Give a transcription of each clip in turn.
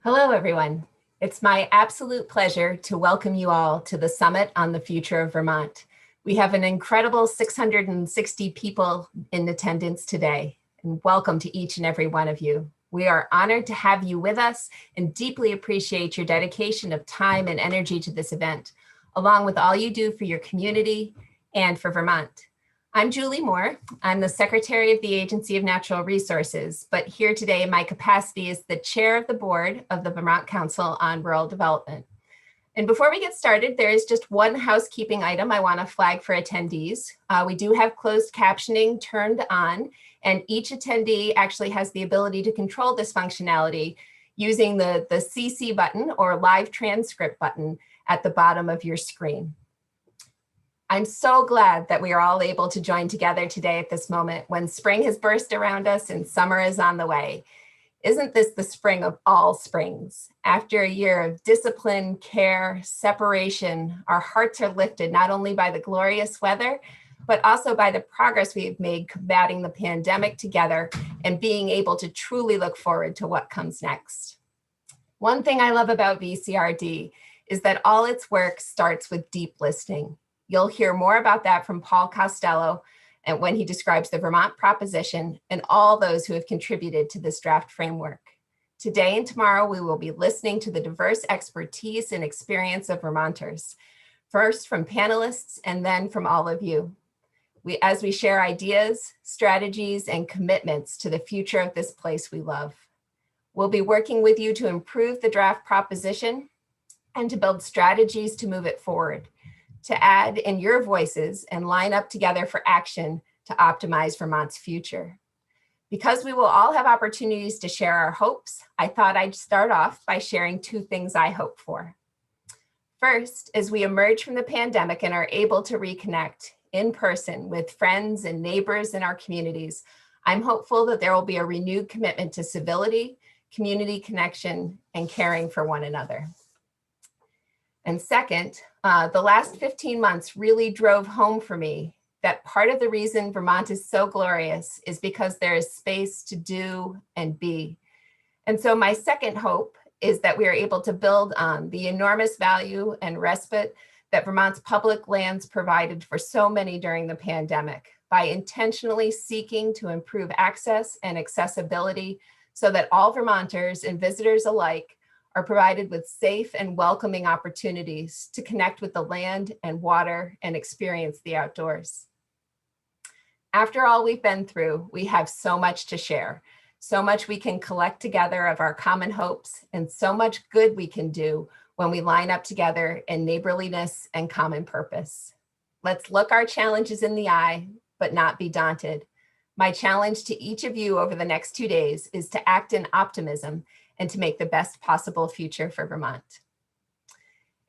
Hello, everyone. It's my absolute pleasure to welcome you all to the Summit on the Future of Vermont. We have an incredible 660 people in attendance today, and welcome to each and every one of you. We are honored to have you with us and deeply appreciate your dedication of time and energy to this event, along with all you do for your community and for Vermont. I'm Julie Moore. I'm the Secretary of the Agency of Natural Resources, but here today in my capacity as the Chair of the Board of the Vermont Council on Rural Development. And before we get started, there is just one housekeeping item I want to flag for attendees. We do have closed captioning turned on, and each attendee actually has the ability to control this functionality using the CC button or live transcript button at the bottom of your screen. I'm so glad that we are all able to join together today at this moment when spring has burst around us and summer is on the way. Isn't this the spring of all springs? After a year of discipline, care, separation, our hearts are lifted not only by the glorious weather, but also by the progress we have made combating the pandemic together and being able to truly look forward to what comes next. One thing I love about VCRD is that all its work starts with deep listening. You'll hear more about that from Paul Costello and when he describes the Vermont proposition and all those who have contributed to this draft framework. Today and tomorrow, we will be listening to the diverse expertise and experience of Vermonters, first from panelists and then from all of you. As we share ideas, strategies, and commitments to the future of this place we love. We'll be working with you to improve the draft proposition and to build strategies to move it forward, to add in your voices and line up together for action to optimize Vermont's future. Because we will all have opportunities to share our hopes, I thought I'd start off by sharing two things I hope for. First, as we emerge from the pandemic and are able to reconnect in person with friends and neighbors in our communities, I'm hopeful that there will be a renewed commitment to civility, community connection, and caring for one another. And second, the last 15 months really drove home for me that part of the reason Vermont is so glorious is because there is space to do and be. And so my second hope is that we are able to build on the enormous value and respite that Vermont's public lands provided for so many during the pandemic by intentionally seeking to improve access and accessibility so that all Vermonters and visitors alike are provided with safe and welcoming opportunities to connect with the land and water and experience the outdoors. After all we've been through, we have so much to share, so much we can collect together of our common hopes, and so much good we can do when we line up together in neighborliness and common purpose. Let's look our challenges in the eye, but not be daunted. My challenge to each of you over the next 2 days is to act in optimism and to make the best possible future for Vermont.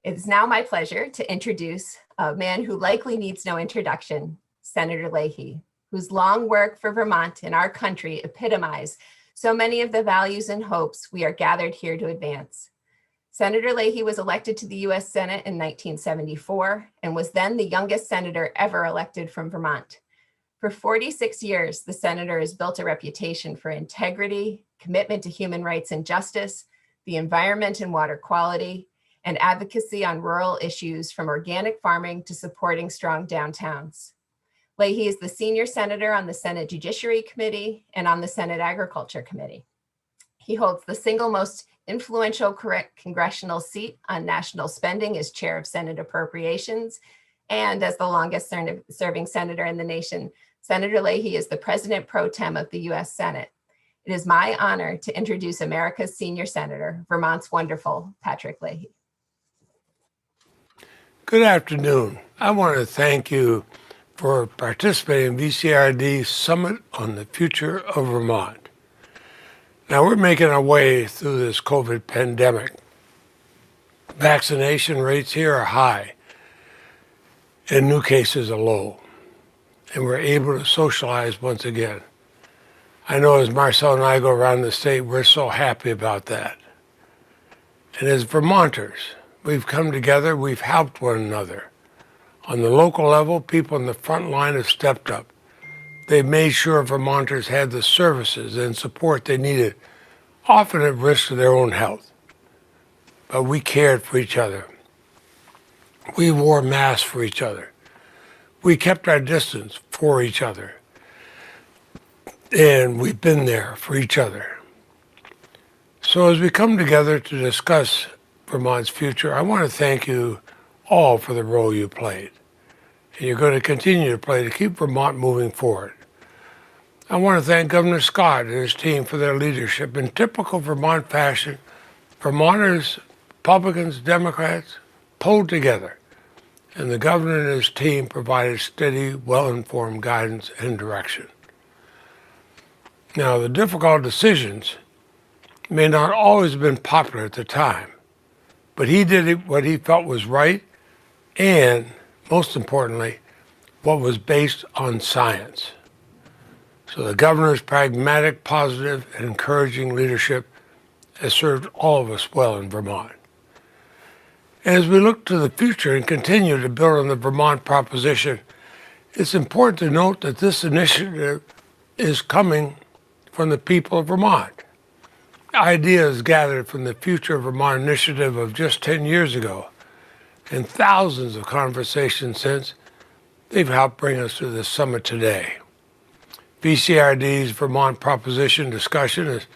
It is now my pleasure to introduce a man who likely needs no introduction, Senator Leahy, whose long work for Vermont and our country epitomize so many of the values and hopes we are gathered here to advance. Senator Leahy was elected to the US Senate in 1974 and was then the youngest senator ever elected from Vermont. For 46 years, the senator has built a reputation for integrity, commitment to human rights and justice, the environment and water quality, and advocacy on rural issues from organic farming to supporting strong downtowns. Leahy is the senior senator on the Senate Judiciary Committee and on the Senate Agriculture Committee. He holds the single most influential congressional seat on national spending as chair of Senate Appropriations, and as the longest serving senator in the nation, Senator Leahy is the president pro tem of the US Senate. It is my honor to introduce America's senior senator, Vermont's wonderful Patrick Leahy. Good afternoon. I want to thank you for participating in VCRD's Summit on the Future of Vermont. Now we're making our way through this COVID pandemic. Vaccination rates here are high and new cases are low, and we're able to socialize once again. I know as Marcel and I go around the state, we're so happy about that. And as Vermonters, we've come together, we've helped one another. On the local level, people in the front line have stepped up. They've made sure Vermonters had the services and support they needed, often at risk to their own health. but we cared for each other. We wore masks for each other. We kept our distance for each other. And we've been there for each other. So as we come together to discuss Vermont's future, I want to thank you all for the role you played. And you're going to continue to play to keep Vermont moving forward. I want to thank Governor Scott and his team for their leadership. In typical Vermont fashion, Vermonters, Republicans, Democrats pulled together, and the governor and his team provided steady, well-informed guidance and direction. Now, the difficult decisions may not always have been popular at the time, but he did what he felt was right and, most importantly, what was based on science. So the governor's pragmatic, positive, and encouraging leadership has served all of us well in Vermont. And as we look to the future and continue to build on the Vermont proposition, it's important to note that this initiative is coming from the people of Vermont. Ideas gathered from the Future of Vermont initiative of just 10 years ago, and thousands of conversations since, they've helped bring us to this summit today. VCRD's Vermont proposition discussion has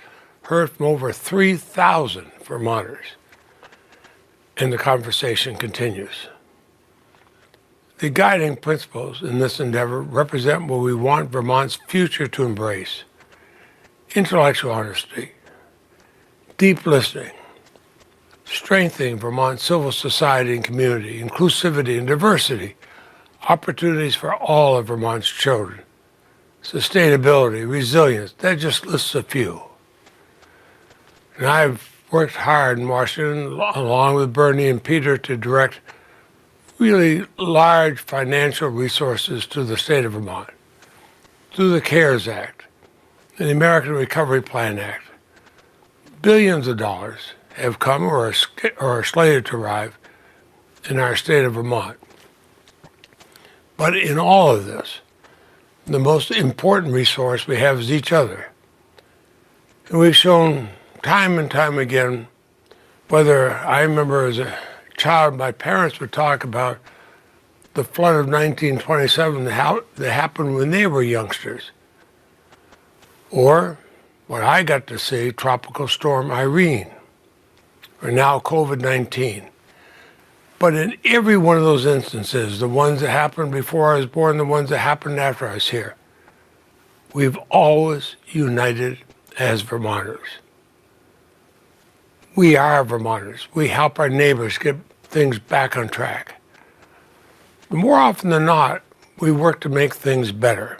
heard from over 3,000 Vermonters, and the conversation continues. The guiding principles in this endeavor represent what we want Vermont's future to embrace: intellectual honesty, deep listening, strengthening Vermont's civil society and community, inclusivity and diversity, opportunities for all of Vermont's children, sustainability, resilience. That just lists a few. And I've worked hard in Washington, along with Bernie and Peter, to direct really large financial resources to the state of Vermont through the CARES Act and the American Recovery Plan Act. Billions of dollars have come or are slated to arrive in our state of Vermont. But in all of this, the most important resource we have is each other. And we've shown time and time again, whether I remember as a child, my parents would talk about the flood of 1927 that happened when they were youngsters. Or what I got to see, Tropical Storm Irene, or now COVID-19. But in every one of those instances, the ones that happened before I was born, the ones that happened after I was here, we've always united as Vermonters. We are Vermonters. We help our neighbors get things back on track. More often than not, we work to make things better.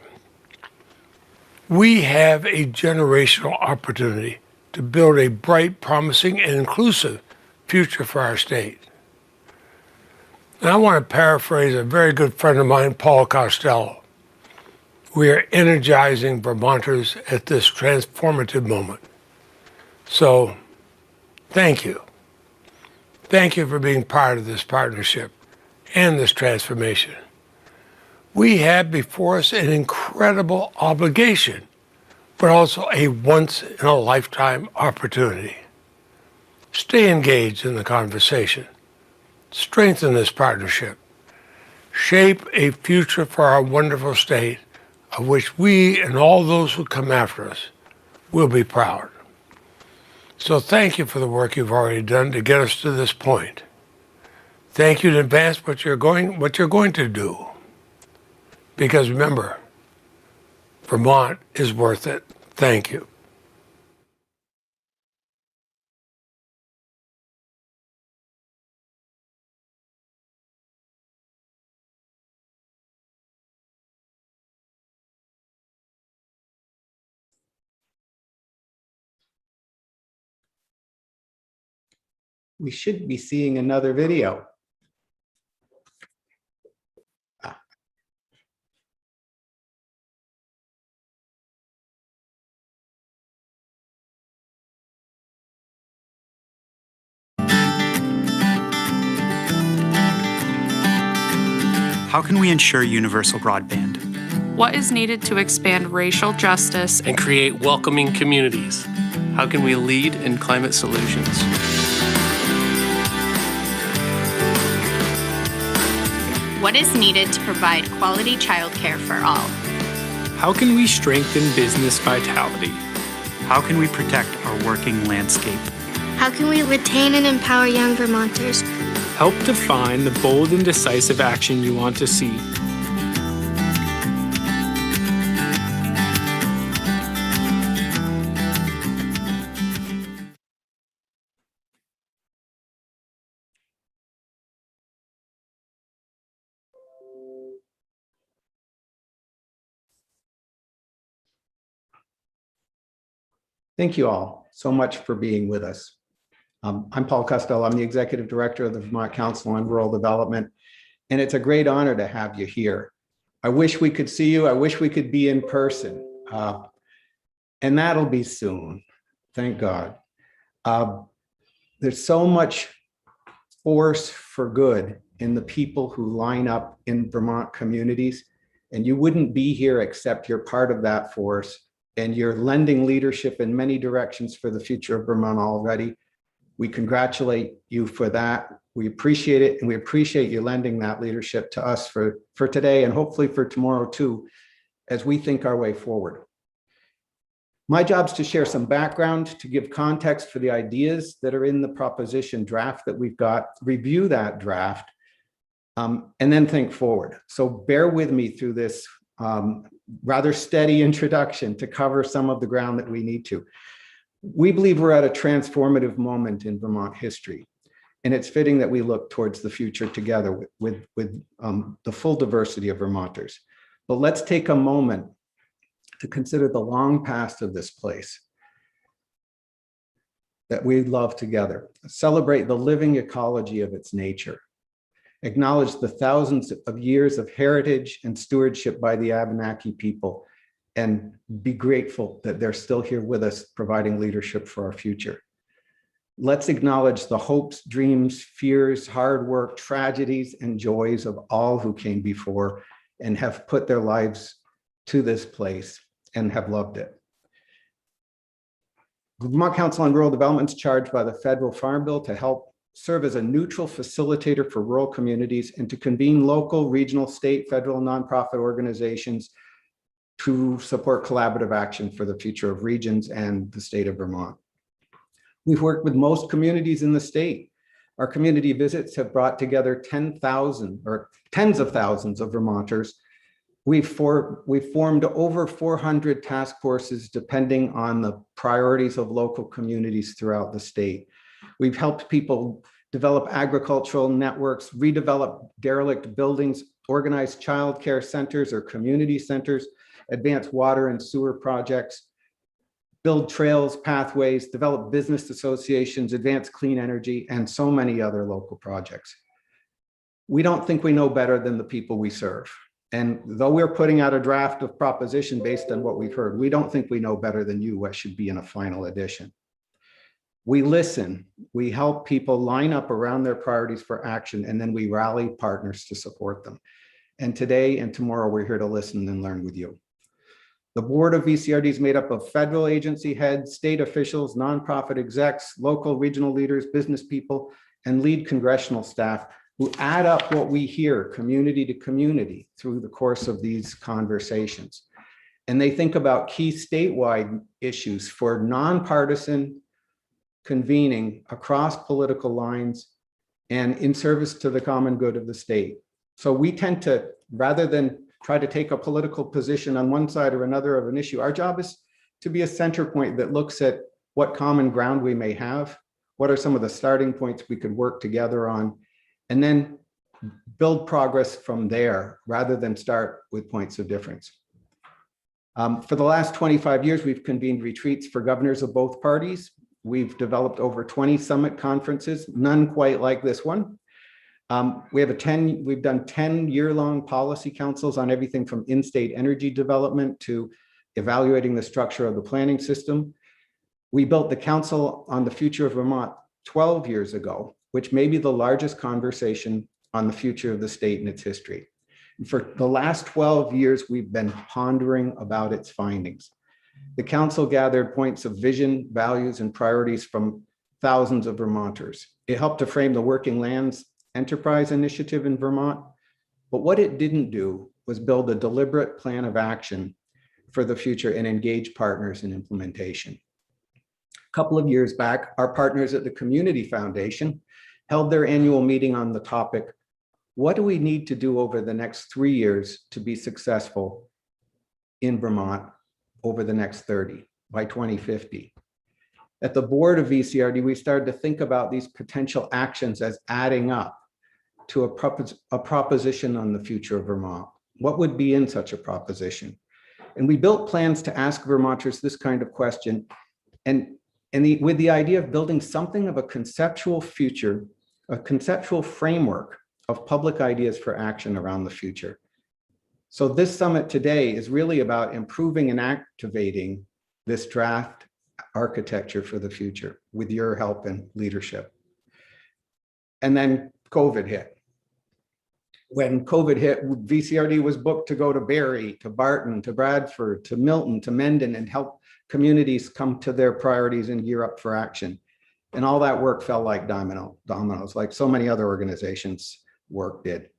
We have a generational opportunity to build a bright, promising, and inclusive future for our state. And I want to paraphrase a very good friend of mine, Paul Costello. We are energizing Vermonters at this transformative moment. So, thank you. Thank you for being part of this partnership and this transformation. We have before us an incredible obligation, but also a once-in-a-lifetime opportunity. Stay engaged in the conversation. Strengthen this partnership. Shape a future for our wonderful state, of which we and all those who come after us will be proud. So thank you for the work you've already done to get us to this point. Thank you in advance for what you're going to do. Because remember, Vermont is worth it. Thank you. We should be seeing another video. How can we ensure universal broadband? What is needed to expand racial justice and create welcoming communities? How can we lead in climate solutions? What is needed to provide quality childcare for all? How can we strengthen business vitality? How can we protect our working landscape? How can we retain and empower young Vermonters? Help define the bold and decisive action you want to see. Thank you all so much for being with us. I'm Paul Costello. I'm the Executive Director of the Vermont Council on Rural Development, and it's a great honor to have you here. I wish we could see you. I wish we could be in person, and that'll be soon, thank God. There's so much force for good in the people who line up in Vermont communities, and you wouldn't be here except you're part of that force, and you're lending leadership in many directions for the future of Vermont already. We congratulate you for that. We appreciate it, and we appreciate you lending that leadership to us for today and hopefully for tomorrow too, as we think our way forward. My job is to share some background, to give context for the ideas that are in the proposition draft that we've got, review that draft, and then think forward. So bear with me through this rather steady introduction to cover some of the ground that we need to. We believe we're at a transformative moment in Vermont history, and it's fitting that we look towards the future together with the full diversity of Vermonters. But let's take a moment to consider the long past of this place that we love together, celebrate the living ecology of its nature, acknowledge the thousands of years of heritage and stewardship by the Abenaki people, and be grateful that they're still here with us, providing leadership for our future. Let's acknowledge the hopes, dreams, fears, hard work, tragedies, and joys of all who came before and have put their lives to this place and have loved it. The Vermont Council on Rural Development is charged by the Federal Farm Bill to help serve as a neutral facilitator for rural communities and to convene local, regional, state, federal, nonprofit organizations to support collaborative action for the future of regions and the state of Vermont. We've worked with most communities in the state. Our community visits have brought together 10,000 or tens of thousands of Vermonters. We've formed over 400 task forces depending on the priorities of local communities throughout the state. We've helped people develop agricultural networks, redevelop derelict buildings, organize childcare centers or community centers, advance water and sewer projects, build trails, pathways, develop business associations, advance clean energy, and so many other local projects. We don't think we know better than the people we serve. And though we're putting out a draft of proposition based on what we've heard, we don't think we know better than you what should be in a final edition. We listen, we help people line up around their priorities for action, and then we rally partners to support them. And today and tomorrow, we're here to listen and learn with you. The board of VCRD is made up of federal agency heads, state officials, nonprofit execs, local regional leaders, business people, and lead congressional staff who add up what we hear community to community through the course of these conversations. And they think about key statewide issues for nonpartisan convening across political lines and in service to the common good of the state. So we tend to, rather than try to take a political position on one side or another of an issue, our job is to be a center point that looks at what common ground we may have, what are some of the starting points we could work together on, and then build progress from there rather than start with points of difference. For the last 25 years, we've convened retreats for governors of both parties. We've developed over 20 summit conferences, none quite like this one. We've done 10 year-long policy councils on everything from in-state energy development to evaluating the structure of the planning system. We built the Council on the Future of Vermont 12 years ago, which may be the largest conversation on the future of the state and its history. And for the last 12 years, we've been pondering about its findings. The council gathered points of vision, values, and priorities from thousands of Vermonters. It helped to frame the Working Lands Enterprise Initiative in Vermont, But what it didn't do was build a deliberate plan of action for the future and engage partners in implementation. A couple of years back, our partners at the Community Foundation held their annual meeting on the topic, what do we need to do over the next 3 years to be successful in Vermont over the next 30 by 2050? At the board of VCRD, we started to think about these potential actions as adding up to a proposition on the future of Vermont. What would be in such a proposition? And we built plans to ask Vermonters this kind of question, with the idea of building something of a conceptual future, a conceptual framework of public ideas for action around the future. So this summit today is really about improving and activating this draft architecture for the future with your help and leadership. And then COVID hit. When COVID hit, VCRD was booked to go to Barrie, to Barton, to Bradford, to Milton, to Mendon, and help communities come to their priorities and gear up for action. And all that work fell like dominoes, like so many other organizations' work did.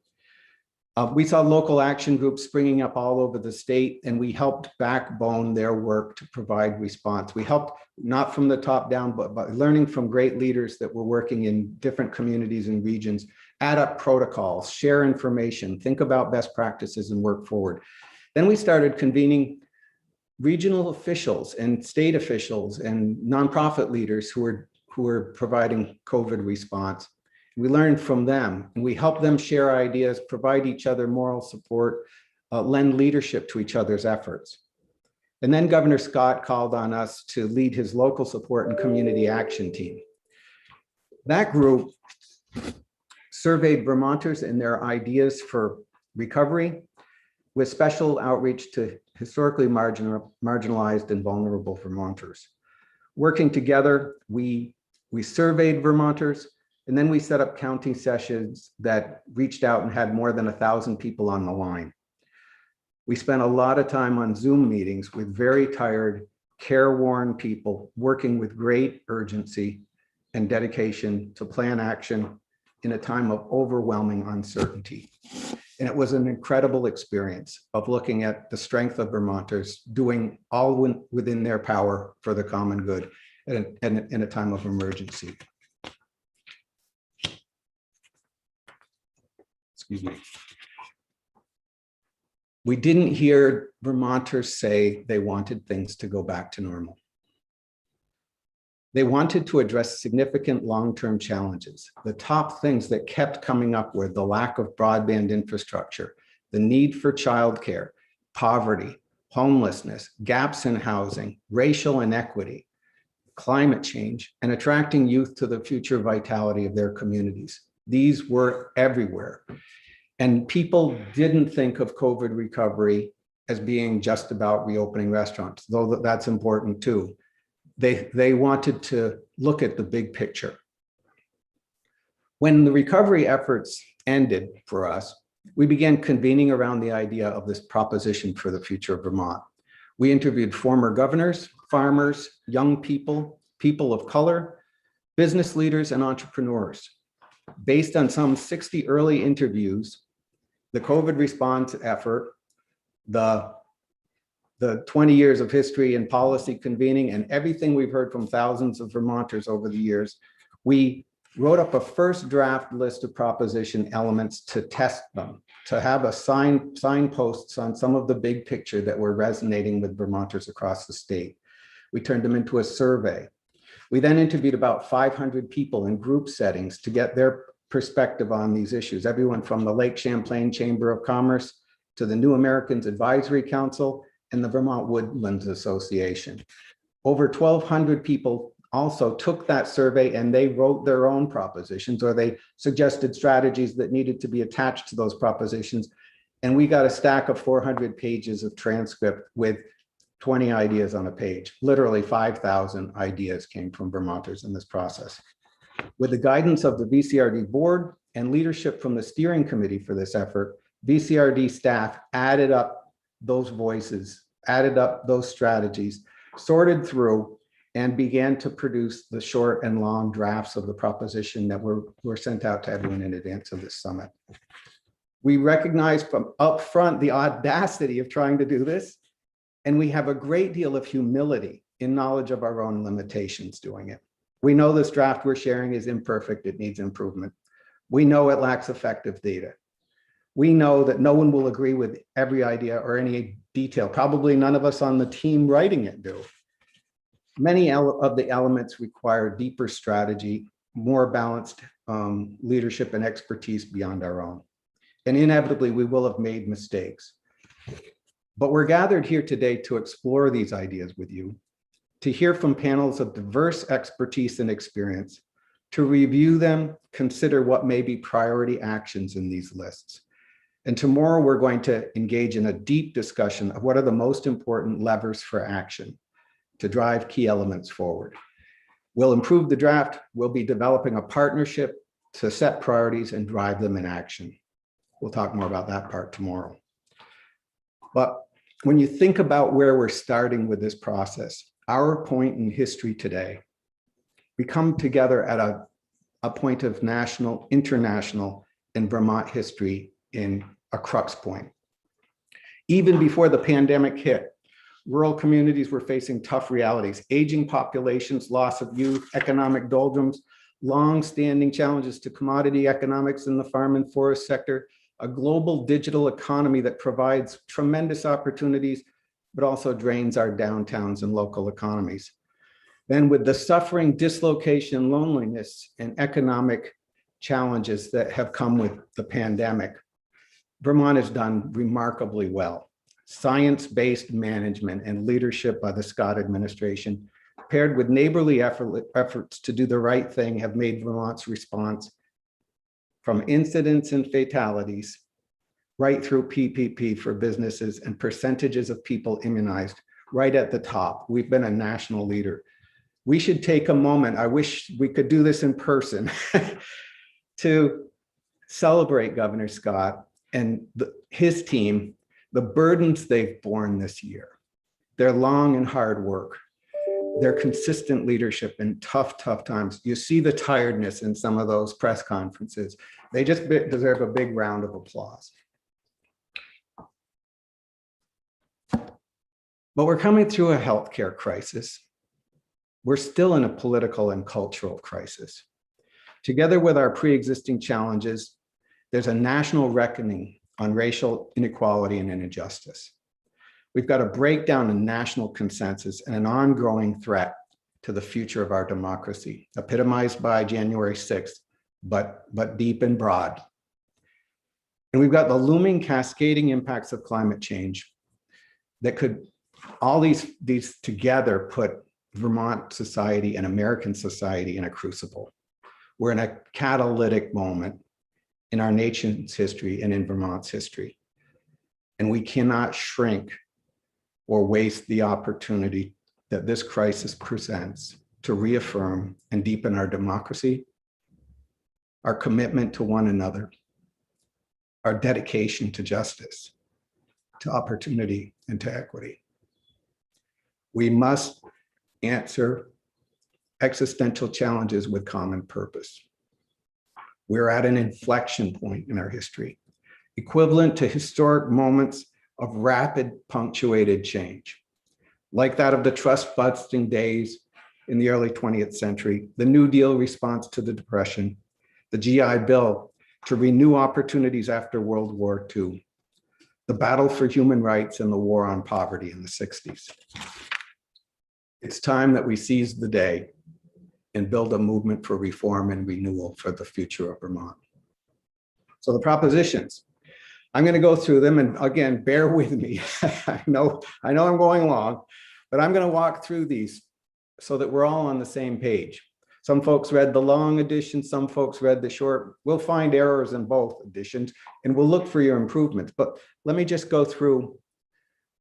We saw local action groups springing up all over the state, and we helped backbone their work to provide response. We helped not from the top down, but by learning from great leaders that were working in different communities and regions, add up protocols, share information, think about best practices and work forward. Then we started convening regional officials and state officials and nonprofit leaders who were providing COVID response. We learned from them and we helped them share ideas, provide each other moral support, lend leadership to each other's efforts. And then Governor Scott called on us to lead his local support and community action team. That group surveyed Vermonters and their ideas for recovery with special outreach to historically marginalized and vulnerable Vermonters. Working together, we surveyed Vermonters, and then we set up counting sessions that reached out and had more than 1,000 people on the line. We spent a lot of time on Zoom meetings with very tired, careworn people working with great urgency and dedication to plan action in a time of overwhelming uncertainty. And it was an incredible experience of looking at the strength of Vermonters doing all within their power for the common good in a time of emergency. Excuse me. We didn't hear Vermonters say they wanted things to go back to normal. They wanted to address significant long-term challenges. The top things that kept coming up were the lack of broadband infrastructure, the need for childcare, poverty, homelessness, gaps in housing, racial inequity, climate change, and attracting youth to the future vitality of their communities. These were everywhere. And people didn't think of COVID recovery as being just about reopening restaurants, though that's important too. They wanted to look at the big picture. When the recovery efforts ended for us, we began convening around the idea of this proposition for the future of Vermont. We interviewed former governors, farmers, young people, people of color, business leaders, and entrepreneurs. Based on some 60 early interviews, the COVID response effort, the 20 years of history and policy convening, and everything we've heard from thousands of Vermonters over the years, we wrote up a first draft list of proposition elements to test them, to have a signposts on some of the big picture that were resonating with Vermonters across the state. We turned them into a survey. We then interviewed about 500 people in group settings to get their perspective on these issues, everyone from the Lake Champlain Chamber of Commerce to the New Americans Advisory Council and the Vermont Woodlands Association. Over 1,200 people also took that survey and they wrote their own propositions, or they suggested strategies that needed to be attached to those propositions. And we got a stack of 400 pages of transcript with 20 ideas on a page. Literally 5,000 ideas came from Vermonters in this process. With the guidance of the VCRD board and leadership from the steering committee for this effort, VCRD staff added up those voices, added up those strategies, sorted through, and began to produce the short and long drafts of the proposition that were sent out to everyone in advance of this summit. We recognize from upfront the audacity of trying to do this, and we have a great deal of humility in knowledge of our own limitations doing it. We know this draft we're sharing is imperfect, it needs improvement. We know it lacks effective data. We know that no one will agree with every idea or any detail. Probably none of us on the team writing it do. Many of the elements require deeper strategy, more balanced leadership and expertise beyond our own. And inevitably, we will have made mistakes. But we're gathered here today to explore these ideas with you, to hear from panels of diverse expertise and experience, to review them, consider what may be priority actions in these lists. And tomorrow, we're going to engage in a deep discussion of what are the most important levers for action to drive key elements forward. We'll improve the draft. We'll be developing a partnership to set priorities and drive them in action. We'll talk more about that part tomorrow. But when you think about where we're starting with this process, our point in history today, we come together at a point of national, international, and Vermont history in a crux point. Even before the pandemic hit, rural communities were facing tough realities: aging populations, loss of youth, economic doldrums, long-standing challenges to commodity economics in the farm and forest sector, a global digital economy that provides tremendous opportunities, but also drains our downtowns and local economies. Then with the suffering, dislocation, loneliness, and economic challenges that have come with the pandemic, Vermont has done remarkably well. Science-based management and leadership by the Scott administration, paired with neighborly efforts to do the right thing, have made Vermont's response from incidents and fatalities right through PPP for businesses and percentages of people immunized right at the top. We've been a national leader. We should take a moment, I wish we could do this in person, to celebrate Governor Scott and his team, the burdens they've borne this year, their long and hard work, their consistent leadership in tough times. You see the tiredness in some of those press conferences. They just deserve a big round of applause. But we're coming through a healthcare crisis. We're still in a political and cultural crisis. Together with our pre-existing challenges, there's a national reckoning on racial inequality and injustice. We've got a breakdown in national consensus and an ongoing threat to the future of our democracy, epitomized by January 6th, but deep and broad. And we've got the looming cascading impacts of climate change that could, all these together put Vermont society and American society in a crucible. We're in a catalytic moment in our nation's history and in Vermont's history. And we cannot shrink or waste the opportunity that this crisis presents to reaffirm and deepen our democracy, our commitment to one another, our dedication to justice, to opportunity, and to equity. We must answer existential challenges with common purpose. We're at an inflection point in our history, equivalent to historic moments of rapid punctuated change, like that of the trust-busting days in the early 20th century, the New Deal response to the Depression, the GI Bill to renew opportunities after World War II, the battle for human rights and the war on poverty in the 60s. It's time that we seize the day and build a movement for reform and renewal for the future of Vermont. So the propositions, I'm going to go through them, and again, bear with me. I know I'm going long, but I'm going to walk through these so that we're all on the same page. Some folks read the long edition, some folks read the short. We'll find errors in both editions, and we'll look for your improvements. But let me just go through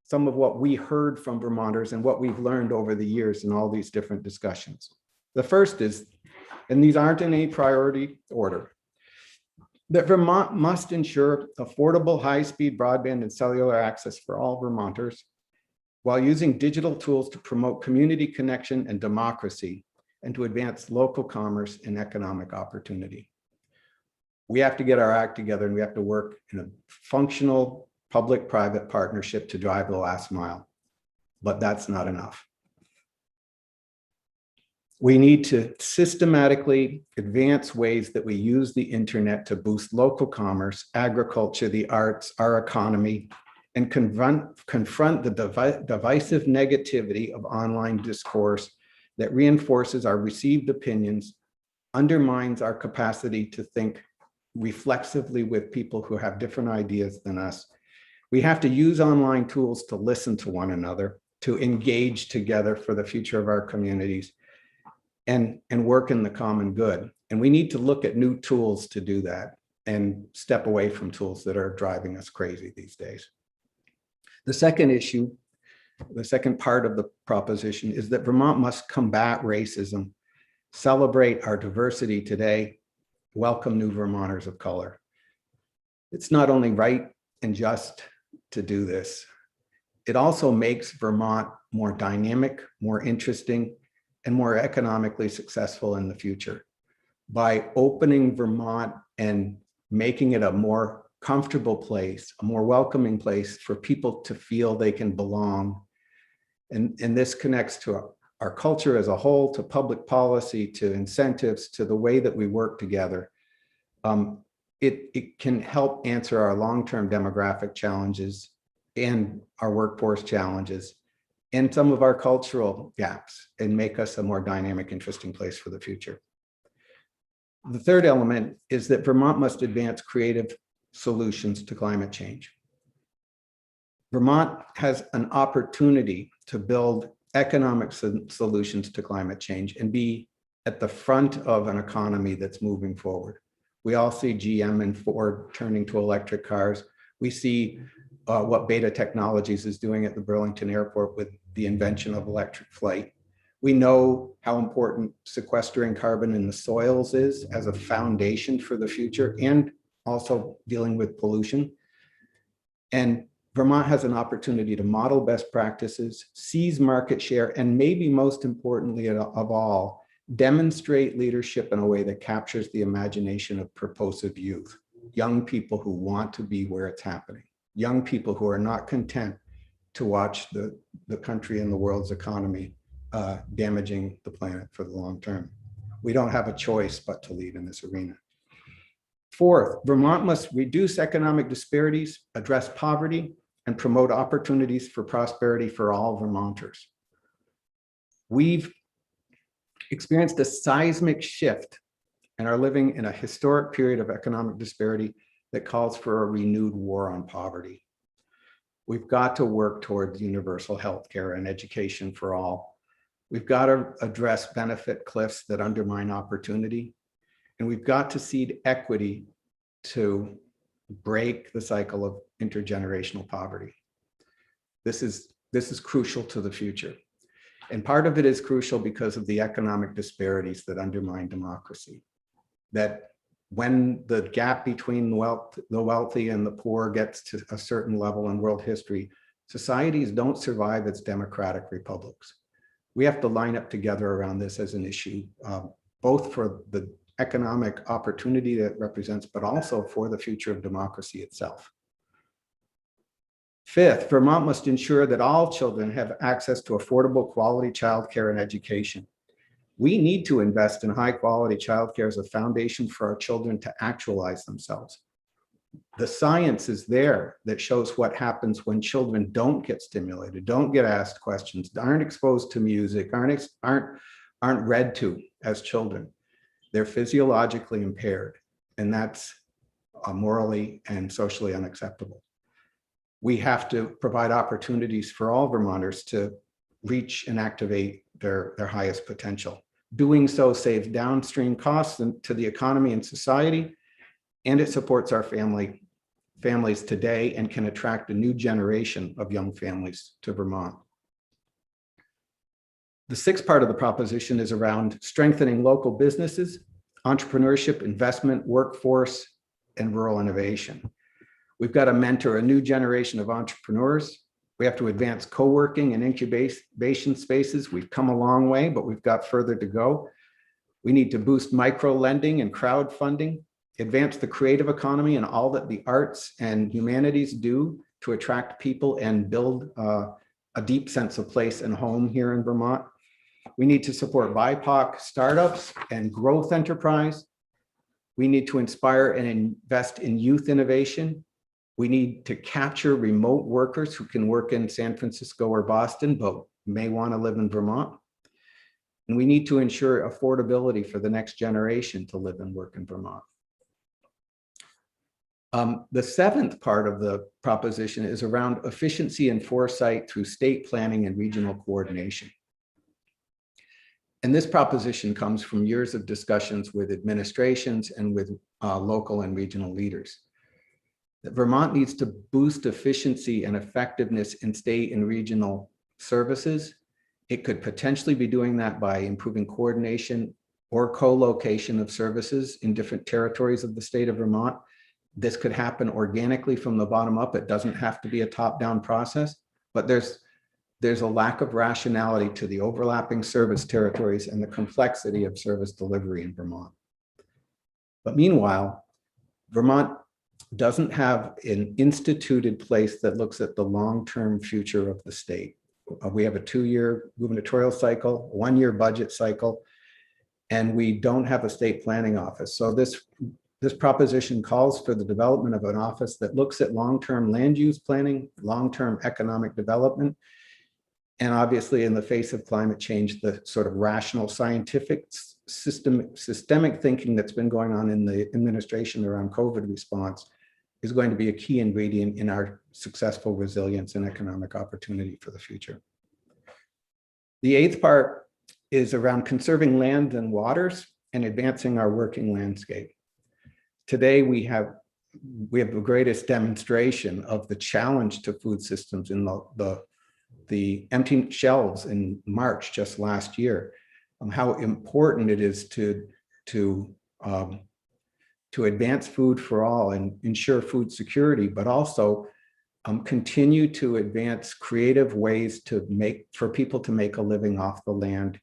some of what we heard from Vermonters and what we've learned over the years in all these different discussions. The first is, and these aren't in any priority order, that Vermont must ensure affordable high-speed broadband and cellular access for all Vermonters while using digital tools to promote community connection and democracy and to advance local commerce and economic opportunity. We have to get our act together and we have to work in a functional public-private partnership to drive the last mile. But that's not enough. We need to systematically advance ways that we use the internet to boost local commerce, agriculture, the arts, our economy, and confront the divisive negativity of online discourse that reinforces our received opinions, undermines our capacity to think reflexively with people who have different ideas than us. We have to use online tools to listen to one another, to engage together for the future of our communities, and work in the common good. And we need to look at new tools to do that and step away from tools that are driving us crazy these days. The second issue, the second part of the proposition is that Vermont must combat racism, celebrate our diversity today, welcome new Vermonters of color. It's not only right and just to do this, it also makes Vermont more dynamic, more interesting, and more economically successful in the future. By opening Vermont and making it a more comfortable place, a more welcoming place for people to feel they can belong. And this connects to our culture as a whole, to public policy, to incentives, to the way that we work together. It can help answer our long-term demographic challenges and our workforce challenges and some of our cultural gaps and make us a more dynamic, interesting place for the future. The third element is that Vermont must advance creative solutions to climate change. Vermont has an opportunity to build economic solutions to climate change and be at the front of an economy that's moving forward. We all see GM and Ford turning to electric cars. We see what Beta Technologies is doing at the Burlington Airport with the invention of electric flight. We know how important sequestering carbon in the soils is as a foundation for the future and also dealing with pollution. And Vermont has an opportunity to model best practices, seize market share, and maybe most importantly of all, demonstrate leadership in a way that captures the imagination of purposive youth, young people who want to be where it's happening, young people who are not content to watch the country and the world's economy damaging the planet for the long term. We don't have a choice but to lead in this arena. Fourth, Vermont must reduce economic disparities, address poverty, and promote opportunities for prosperity for all Vermonters. We've experienced a seismic shift and are living in a historic period of economic disparity that calls for a renewed war on poverty. We've got to work towards universal health care and education for all. We've got to address benefit cliffs that undermine opportunity. And we've got to seed equity to break the cycle of intergenerational poverty. This is crucial to the future. And part of it is crucial because of the economic disparities that undermine democracy. That when the gap between the wealthy and the poor gets to a certain level in world history, societies don't survive as democratic republics. We have to line up together around this as an issue, both for the economic opportunity that it represents, but also for the future of democracy itself. Fifth, Vermont must ensure that all children have access to affordable quality childcare and education. We need to invest in high quality childcare as a foundation for our children to actualize themselves. The science is there that shows what happens when children don't get stimulated, don't get asked questions, aren't exposed to music, aren't read to as children. They're physiologically impaired, and that's morally and socially unacceptable. We have to provide opportunities for all Vermonters to reach and activate their highest potential. Doing so saves downstream costs to the economy and society, and it supports our families today and can attract a new generation of young families to Vermont. The sixth part of the proposition is around strengthening local businesses, entrepreneurship, investment, workforce, and rural innovation. We've got to mentor a new generation of entrepreneurs. We have to advance co-working and incubation spaces. We've come a long way, but we've got further to go. We need to boost micro lending and crowdfunding. advance the creative economy and all that the arts and humanities do to attract people and build a deep sense of place and home here in Vermont. We need to support BIPOC startups and growth enterprise. We need to inspire and invest in youth innovation. We need to capture remote workers who can work in San Francisco or Boston, but may want to live in Vermont. And we need to ensure affordability for the next generation to live and work in Vermont. The seventh part of the proposition is around efficiency and foresight through state planning and regional coordination. And this proposition comes from years of discussions with administrations and with local and regional leaders. That Vermont needs to boost efficiency and effectiveness in state and regional services. It could potentially be doing that by improving coordination or co-location of services in different territories of the state of Vermont. This could happen organically from the bottom up. It doesn't have to be a top-down process, but there's a lack of rationality to the overlapping service territories and the complexity of service delivery in Vermont. But meanwhile, Vermont doesn't have an instituted place that looks at the long-term future of the state. We have a 2-year gubernatorial cycle, 1-year budget cycle, and we don't have a state planning office. So this proposition calls for the development of an office that looks at long-term land use planning, long-term economic development, and obviously in the face of climate change, the sort of rational scientific systemic thinking that's been going on in the administration around COVID response is going to be a key ingredient in our successful resilience and economic opportunity for the future. The eighth part is around conserving land and waters and advancing our working landscape. Today, we have the greatest demonstration of the challenge to food systems in the empty shelves in March just last year, how important it is to advance food for all and ensure food security, but also continue to advance creative ways for people to make a living off the land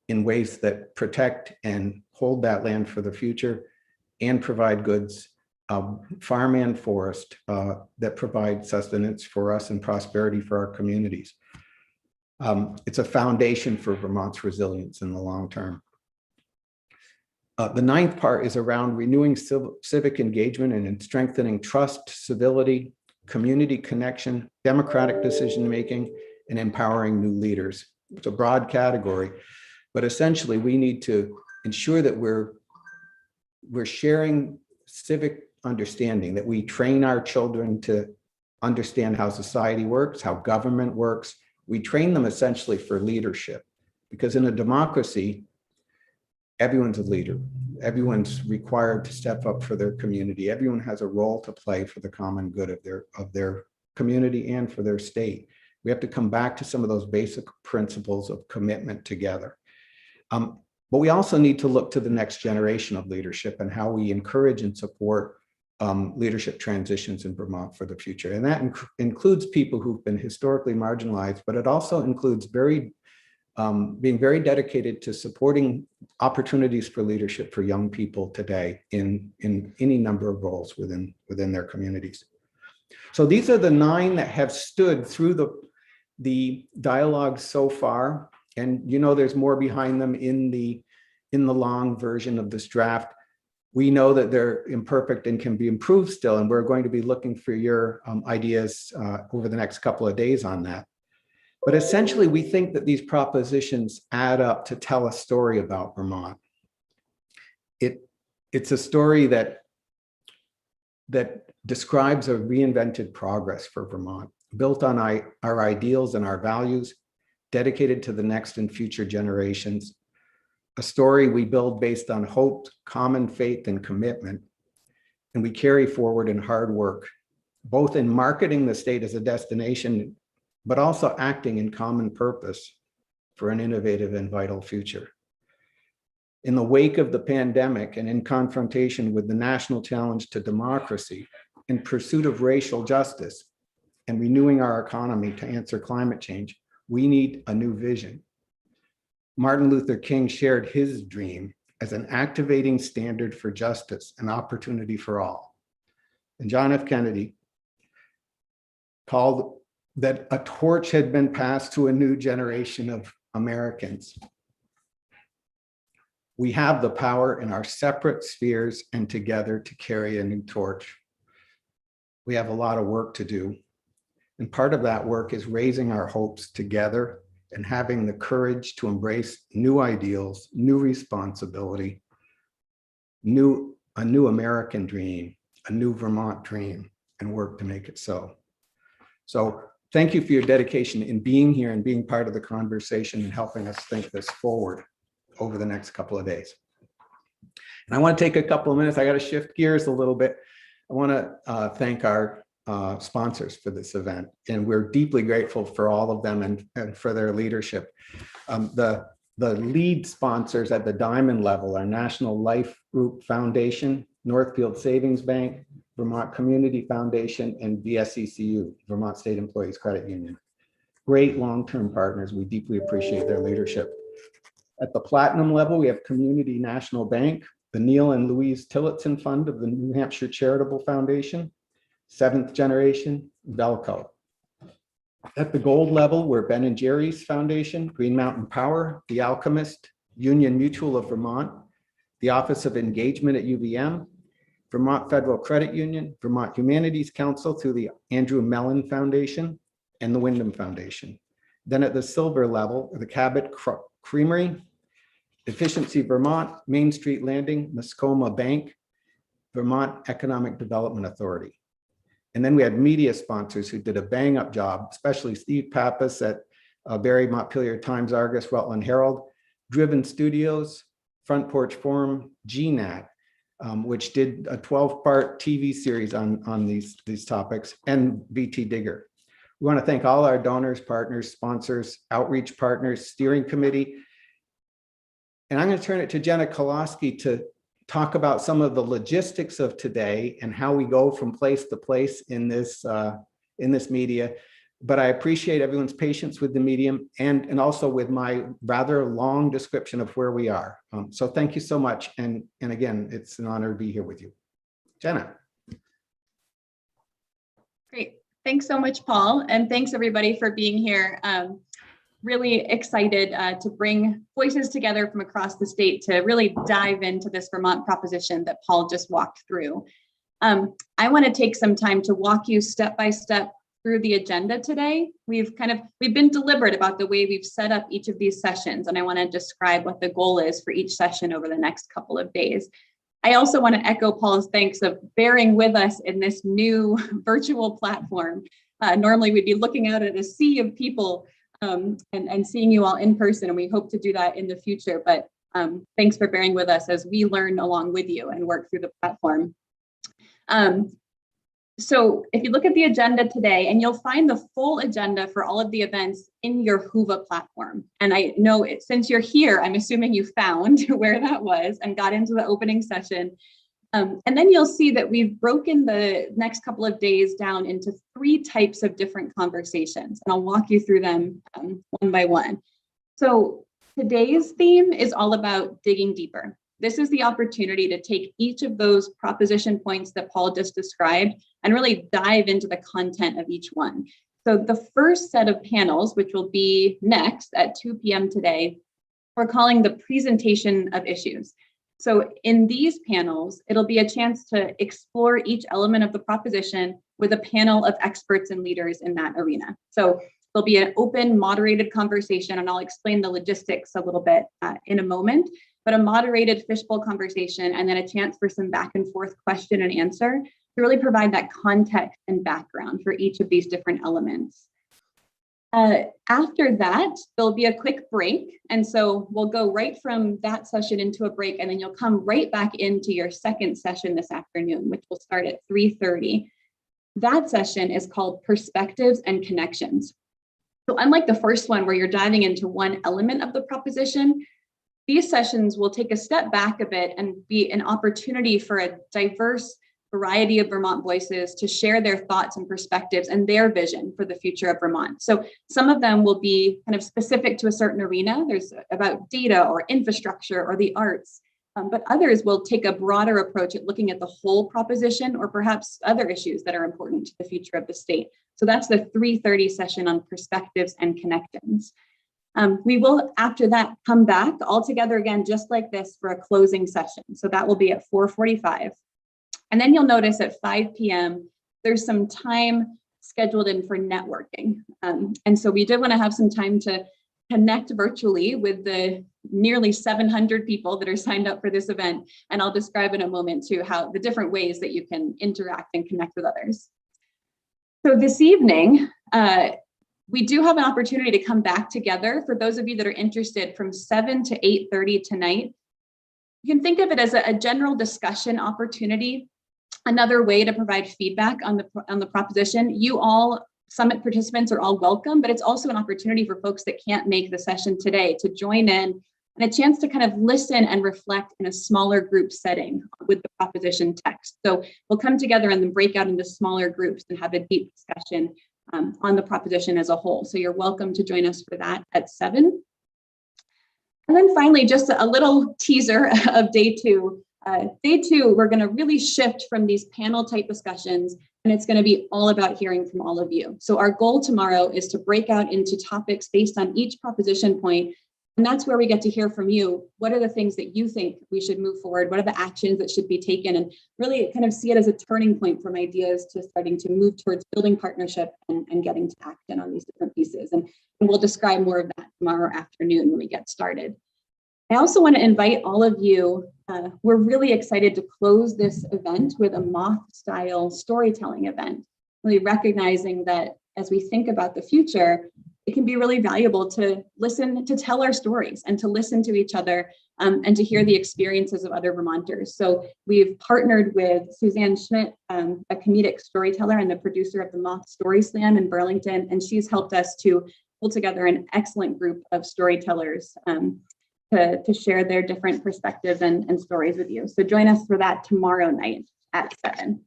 in ways that protect and hold that land for the future and provide goods, farm and forest, that provide sustenance for us and prosperity for our communities. It's a foundation for Vermont's resilience in the long term. The ninth part is around renewing civic engagement and strengthening trust, civility, community connection, democratic decision-making, and empowering new leaders. It's a broad category, but essentially we need to ensure that we're sharing civic understanding, that we train our children to understand how society works, how government works. We train them essentially for leadership, because in a democracy, everyone's a leader. Everyone's required to step up for their community. Everyone has a role to play for the common good of their community and for their state. We have to come back to some of those basic principles of commitment together. But we also need to look to the next generation of leadership and how we encourage and support leadership transitions in Vermont for the future. And that includes people who've been historically marginalized, but it also includes being very dedicated to supporting opportunities for leadership for young people today in any number of roles within their communities. So these are the 9 that have stood through the dialogue so far. And there's more behind them in the long version of this draft. We know that they're imperfect and can be improved still, and we're going to be looking for your ideas over the next couple of days on that. But essentially, we think that these propositions add up to tell a story about Vermont. It's a story that describes a reinvented progress for Vermont, built on our ideals and our values, dedicated to the next and future generations. A story we build based on hope, common faith, and commitment. And we carry forward in hard work, both in marketing the state as a destination, but also acting in common purpose for an innovative and vital future. In the wake of the pandemic and in confrontation with the national challenge to democracy, in pursuit of racial justice and renewing our economy to answer climate change, we need a new vision. Martin Luther King shared his dream as an activating standard for justice and opportunity for all. And John F. Kennedy called that a torch had been passed to a new generation of Americans. We have the power in our separate spheres and together to carry a new torch. We have a lot of work to do. And part of that work is raising our hopes together and having the courage to embrace new ideals, new responsibility, a new American dream, a new Vermont dream, and work to make it so. So thank you for your dedication in being here and being part of the conversation and helping us think this forward over the next couple of days. And I want to take a couple of minutes. I got to shift gears a little bit. I want to thank our sponsors for this event, and we're deeply grateful for all of them and for their leadership. The lead sponsors at the diamond level are National Life Group Foundation, Northfield Savings Bank, Vermont Community Foundation, and VSECU, Vermont State Employees Credit Union. Great long-term partners. We deeply appreciate their leadership. At the platinum level, we have Community National Bank, the Neil and Louise Tillotson Fund of the New Hampshire Charitable Foundation, Seventh Generation, Velco. At the gold level, we're Ben and Jerry's Foundation, Green Mountain Power, The Alchemist, Union Mutual of Vermont, the Office of Engagement at UVM, Vermont Federal Credit Union, Vermont Humanities Council through the Andrew Mellon Foundation, and the Wyndham Foundation. Then at the silver level, the Cabot Creamery, Efficiency Vermont, Main Street Landing, Muskoma Bank, Vermont Economic Development Authority. And then we had media sponsors who did a bang up job, especially Steve Pappas at Barry Montpelier Times Argus, Rutland Herald, Driven Studios, Front Porch Forum, GNAT, which did a 12-part TV series on these topics, and VT Digger. We want to thank all our donors, partners, sponsors, outreach partners, steering committee. And I'm going to turn it to Jenna Koloski to talk about some of the logistics of today and how we go from place to place in this media. But I appreciate everyone's patience with the medium and also with my rather long description of where we are. So thank you so much. And again, it's an honor to be here with you. Jenna. Great. Thanks so much, Paul. And thanks everybody for being here. Really excited to bring voices together from across the state to really dive into this Vermont proposition that Paul just walked through. I want to take some time to walk you step by step through the agenda today. We've been deliberate about the way we've set up each of these sessions, and I want to describe what the goal is for each session over the next couple of days. I also want to echo Paul's thanks of bearing with us in this new virtual platform. Normally we'd be looking out at a sea of people and seeing you all in person, and we hope to do that in the future. But thanks for bearing with us as we learn along with you and work through the platform. So if you look at the agenda today, and you'll find the full agenda for all of the events in your Whova platform. And I know since you're here, I'm assuming you found where that was and got into the opening session. And then you'll see that we've broken the next couple of days down into 3 types of different conversations, and I'll walk you through them one by one. So today's theme is all about digging deeper. This is the opportunity to take each of those proposition points that Paul just described and really dive into the content of each one. So the first set of panels, which will be next at 2 p.m. today, we're calling the presentation of issues. So in these panels, it'll be a chance to explore each element of the proposition with a panel of experts and leaders in that arena. So there'll be an open, moderated conversation, and I'll explain the logistics a little bit in a moment, but a moderated fishbowl conversation, and then a chance for some back and forth question and answer to really provide that context and background for each of these different elements. After that, there'll be a quick break. And so we'll go right from that session into a break, and then you'll come right back into your second session this afternoon, which will start at 3:30. That session is called Perspectives and Connections. So unlike the first one where you're diving into one element of the proposition, these sessions will take a step back a bit and be an opportunity for a diverse variety of Vermont voices to share their thoughts and perspectives and their vision for the future of Vermont. So some of them will be kind of specific to a certain arena. There's about data or infrastructure or the arts. But others will take a broader approach at looking at the whole proposition or perhaps other issues that are important to the future of the state. So that's the 3:30 session on perspectives and connections. We will, after that, come back all together again, just like this, for a closing session. So that will be at 4:45. And then you'll notice at 5 p.m., there's some time scheduled in for networking. And so we did want to have some time to connect virtually with the nearly 700 people that are signed up for this event. And I'll describe in a moment too how the different ways that you can interact and connect with others. So this evening, we do have an opportunity to come back together. For those of you that are interested, from 7 to 8:30 tonight, you can think of it as a general discussion opportunity, another way to provide feedback on the proposition. You all, summit participants, are all welcome, but it's also an opportunity for folks that can't make the session today to join in, and a chance to kind of listen and reflect in a smaller group setting with the proposition text. So we'll come together and then break out into smaller groups and have a deep discussion on the proposition as a whole. So you're welcome to join us for that at 7. And then finally, just a little teaser of day 2. Day 2, we're going to really shift from these panel type discussions, and it's going to be all about hearing from all of you. So our goal tomorrow is to break out into topics based on each proposition point. And that's where we get to hear from you. What are the things that you think we should move forward? What are the actions that should be taken? And really kind of see it as a turning point from ideas to starting to move towards building partnership and getting to action on these different pieces. And we'll describe more of that tomorrow afternoon when we get started. I also want to invite all of you. We're really excited to close this event with a moth-style storytelling event, really recognizing that as we think about the future, it can be really valuable to listen, to tell our stories and to listen to each other and to hear the experiences of other Vermonters. So we've partnered with Suzanne Schmidt, a comedic storyteller and the producer of the Moth Story Slam in Burlington, and she's helped us to pull together an excellent group of storytellers to share their different perspectives and stories with you. So join us for that tomorrow night at 7.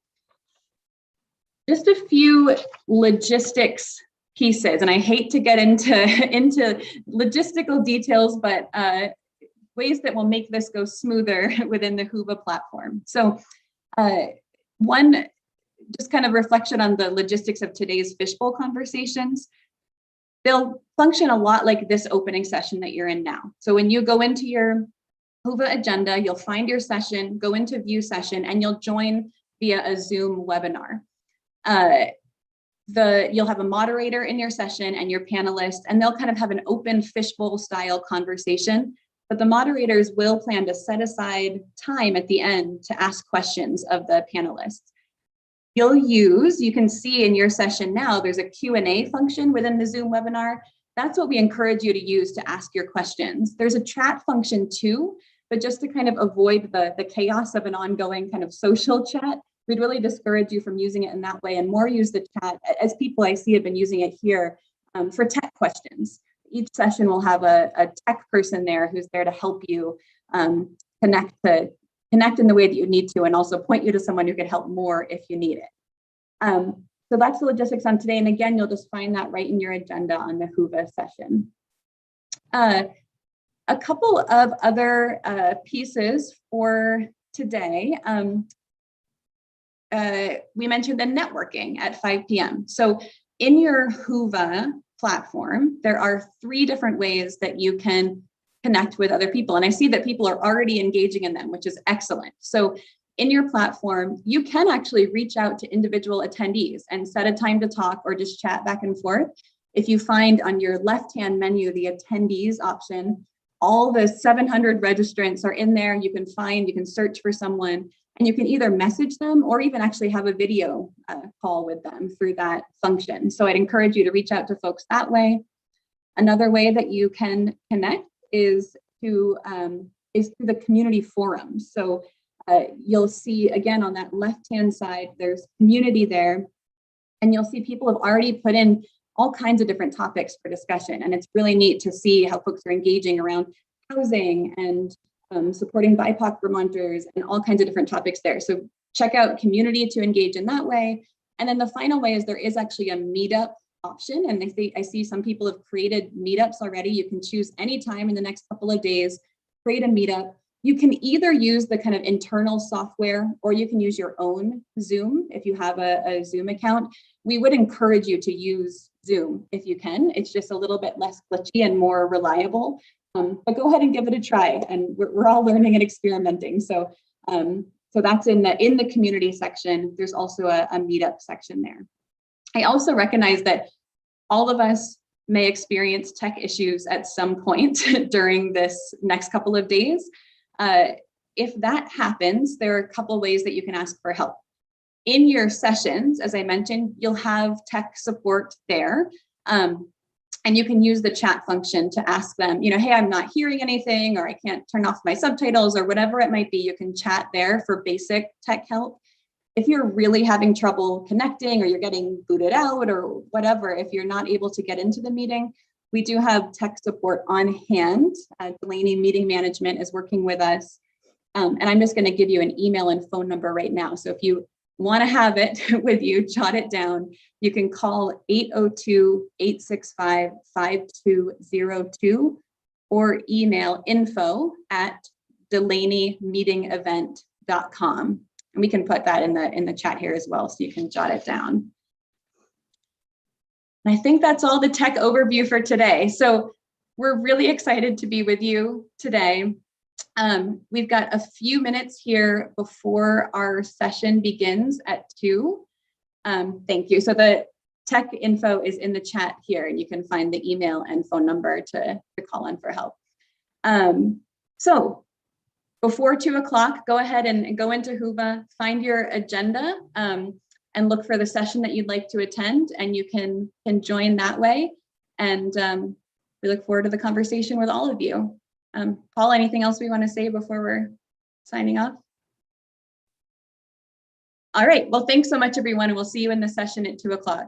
Just a few logistics pieces, and I hate to get into logistical details, but ways that will make this go smoother within the Whova platform. So one, just kind of reflection on the logistics of today's fishbowl conversations. They'll function a lot like this opening session that you're in now. So when you go into your Whova agenda, you'll find your session, go into view session, and you'll join via a Zoom webinar. You'll have a moderator in your session and your panelists, and they'll kind of have an open fishbowl style conversation, but the moderators will plan to set aside time at the end to ask questions of the panelists. You can see in your session now, there's a Q&A function within the Zoom webinar. That's what we encourage you to use to ask your questions. There's a chat function too, but just to kind of avoid the chaos of an ongoing kind of social chat, we'd really discourage you from using it in that way and more use the chat, as people I see have been using it here, for tech questions. Each session will have a tech person there who's there to help you connect in the way that you need to, and also point you to someone who can help more if you need it. So that's the logistics on today. And again, you'll just find that right in your agenda on the Whova session. A couple of other pieces for today. We mentioned the networking at 5 p.m. So in your Whova platform, there are 3 different ways that you can connect with other people. And I see that people are already engaging in them, which is excellent. So in your platform, you can actually reach out to individual attendees and set a time to talk or just chat back and forth. If you find on your left-hand menu, the attendees option, all the 700 registrants are in there. You can search for someone, and you can either message them or even actually have a video call with them through that function. So I'd encourage you to reach out to folks that way. Another way that you can connect is through the community forums. So you'll see again on that left-hand side, there's community there, and you'll see people have already put in all kinds of different topics for discussion. And it's really neat to see how folks are engaging around housing and supporting BIPOC Vermonters and all kinds of different topics there. So check out community to engage in that way. And then the final way is there is actually a meetup option. And I see some people have created meetups already. You can choose any time in the next couple of days, create a meetup. You can either use the kind of internal software, or you can use your own Zoom if you have a Zoom account. We would encourage you to use Zoom if you can. It's just a little bit less glitchy and more reliable. But go ahead and give it a try. And we're all learning and experimenting. So that's in the community section. There's also a Meetup section there. I also recognize that all of us may experience tech issues at some point during this next couple of days. If that happens, there are a couple ways that you can ask for help. In your sessions, as I mentioned, you'll have tech support there. And you can use the chat function to ask them, hey, I'm not hearing anything, or I can't turn off my subtitles, or whatever it might be. You can chat there for basic tech help. If you're really having trouble connecting, or you're getting booted out, or whatever, if you're not able to get into the meeting, we do have tech support on hand. Delaney Meeting Management is working with us. And I'm just going to give you an email and phone number right now. So if you want to have it with you, jot it down. You can call 802-865-5202 or email info@delaneymeetingevent.com. And we can put that in the chat here as well, so you can jot it down. And I think that's all the tech overview for today. So we're really excited to be with you today. We've got a few minutes here before our session begins at 2. Thank you. So the tech info is in the chat here, and you can find the email and phone number to call in for help. So before 2 o'clock, go ahead and go into Whova, find your agenda, and look for the session that you'd like to attend, and you can join that way. And we look forward to the conversation with all of you. Paul, anything else we want to say before we're signing off? All right, well, thanks so much, everyone, and we'll see you in the session at 2 o'clock.